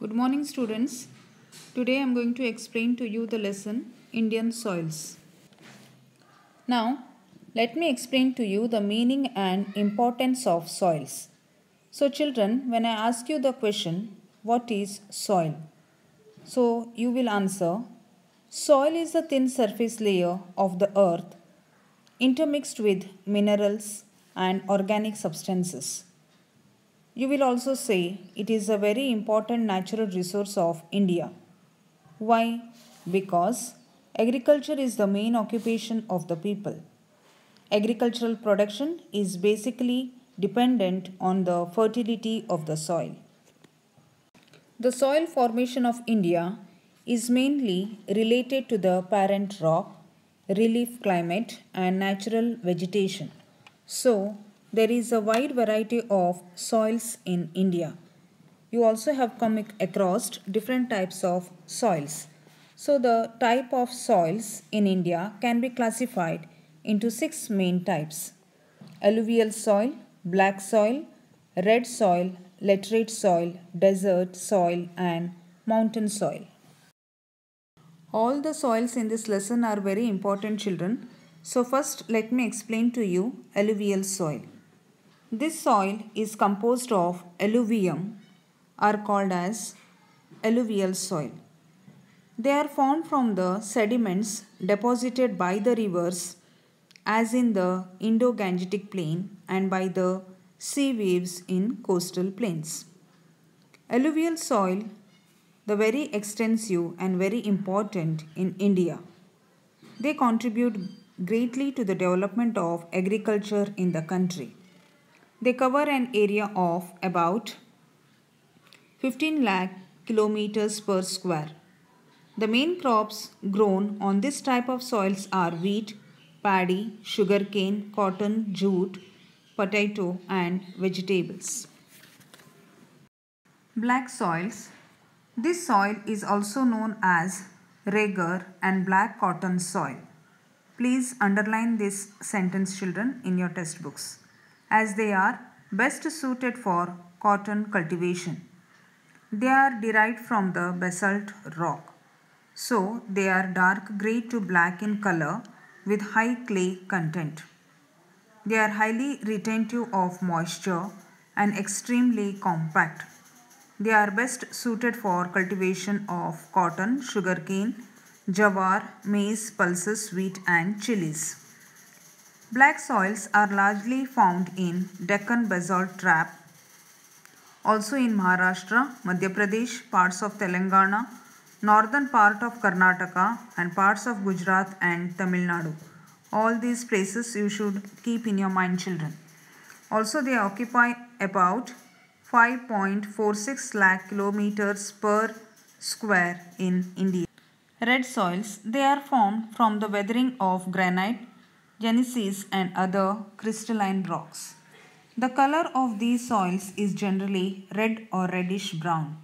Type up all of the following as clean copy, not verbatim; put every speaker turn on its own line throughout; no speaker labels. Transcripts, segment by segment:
Good morning, students. Today I am going to explain to you the lesson Indian soils. Now, let me explain to you the meaning and importance of soils. So, children, when I ask you the question, what is soil? So, you will answer, soil is the thin surface layer of the earth intermixed with minerals and organic substances. You will also say it is a very important natural resource of India. Why? Because agriculture is the main occupation of the people. Agricultural production is basically dependent on the fertility of the soil. The soil formation of India is mainly related to the parent rock, relief climate, and natural vegetation. So, there is a wide variety of soils in India. You also have come across different types of soils. So, the type of soils in India can be classified into six main types: alluvial soil, black soil, red soil, laterite soil, desert soil, and mountain soil. All the soils in this lesson are very important, children. So, first, let me explain to you alluvial soil. This soil is composed of alluvium, are called as alluvial soil. They are formed from the sediments deposited by the rivers, as in the Indo-Gangetic Plain, and by the sea waves in coastal plains. Alluvial soil, the very extensive and very important in India. They contribute greatly to the development of agriculture in the country. They cover an area of about 15 lakh kilometers per square. The main crops grown on this type of soils are wheat, paddy, sugarcane, cotton, jute, potato, and vegetables. Black soils. This soil is also known as Regur and black cotton soil. Please underline this sentence, children, in your textbooks, as they are best suited for cotton cultivation. They are derived from the basalt rock. So, they are dark grey to black in color with high clay content. They are highly retentive of moisture and extremely compact. They are best suited for cultivation of cotton, sugarcane, jawar, maize, pulses, wheat, and chilies. Black soils are largely found in Deccan basalt trap, also in Maharashtra, Madhya Pradesh, parts of Telangana, northern part of Karnataka, and parts of Gujarat and Tamil Nadu. All these places you should keep in your mind, children. Also, they occupy about 5.46 lakh kilometers per square in India. Red soils, they are formed from the weathering of granite, gneiss, and other crystalline rocks. The color of these soils is generally red or reddish brown.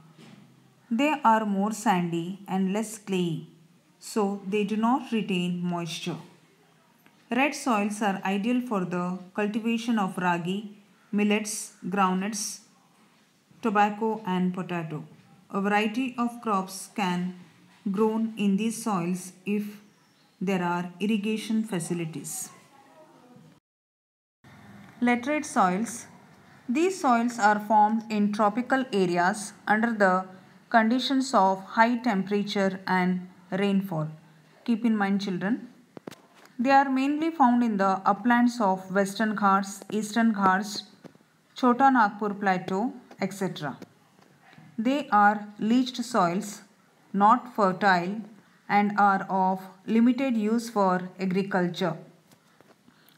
They are more sandy and less clayey, so they do not retain moisture. Red soils are ideal for the cultivation of ragi, millets, groundnuts, tobacco, and potato. A variety of crops can grown in these soils if there are irrigation facilities. Laterite soils. These soils are formed in tropical areas under the conditions of high temperature and rainfall. Keep in mind, children, they are mainly found in the uplands of Western Ghats, Eastern Ghats, Chota Nagpur Plateau, etc. They are leached soils, not fertile, and are of limited use for agriculture.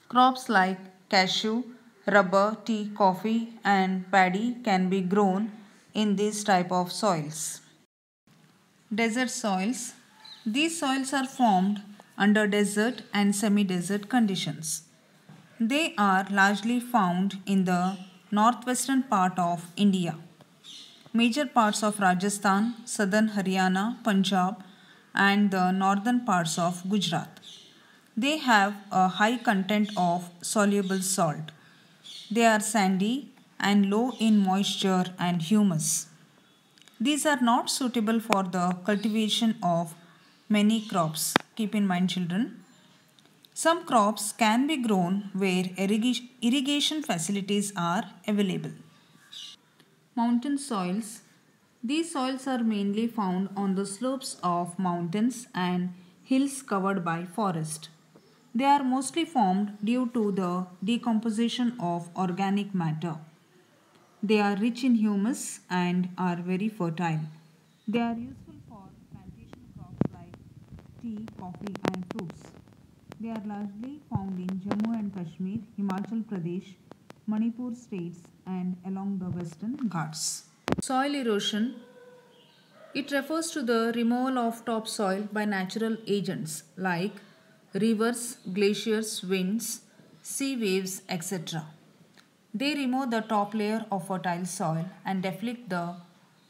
Crops like cashew, rubber, tea, coffee, and paddy can be grown in this type of soils. Desert soils. These soils are formed under desert and semi-desert conditions. They are largely found in the northwestern part of India. Major parts of Rajasthan, southern Haryana, Punjab, and the northern parts of Gujarat. They have a high content of soluble salt. They are sandy and low in moisture and humus. These are not suitable for the cultivation of many crops. Keep in mind, children. Some crops can be grown where irrigation facilities are available. Mountain soils. These soils are mainly found on the slopes of mountains and hills covered by forest. They are mostly formed due to the decomposition of organic matter. They are rich in humus and are very fertile. They are useful for plantation crops like tea, coffee and fruits. They are largely found in Jammu and Kashmir, Himachal Pradesh, Manipur states and along the western Ghats. Soil erosion. It refers to the removal of topsoil by natural agents like rivers, glaciers, winds, sea waves, etc. They remove the top layer of fertile soil and deplete the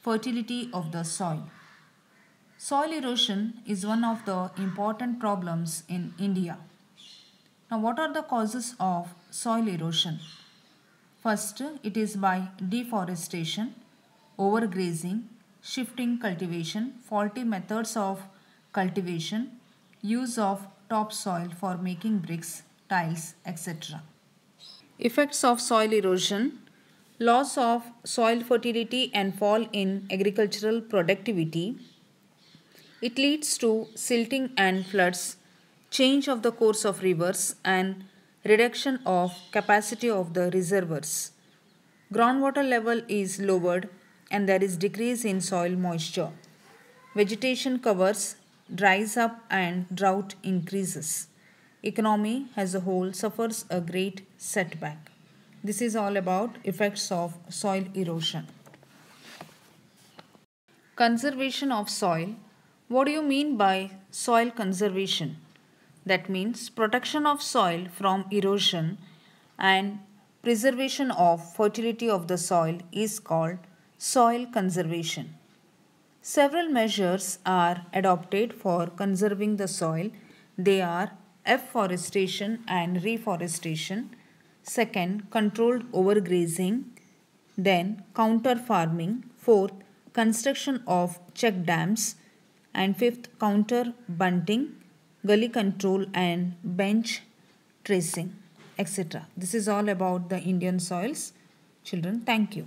fertility of the soil. Soil erosion is one of the important problems in India. Now, what are the causes of soil erosion? First, it is by deforestation, overgrazing, shifting cultivation, faulty methods of cultivation, use of topsoil for making bricks, tiles, etc. Effects of soil erosion. Loss of soil fertility and fall in agricultural productivity. It leads to silting and floods, change of the course of rivers and reduction of capacity of the reservoirs. Groundwater level is lowered and there is decrease in soil moisture. Vegetation covers, dries up and drought increases. Economy as a whole suffers a great setback. This is all about effects of soil erosion. Conservation of soil. What do you mean by soil conservation? That means protection of soil from erosion and preservation of fertility of the soil is called soil conservation. Several measures are adopted for conserving the soil. They are afforestation and reforestation. Second, controlled overgrazing. Then, counter farming. Fourth, construction of check dams. And fifth, counter bunting, gully control, and bench tracing, etc. This is all about the Indian soils. Children, thank you.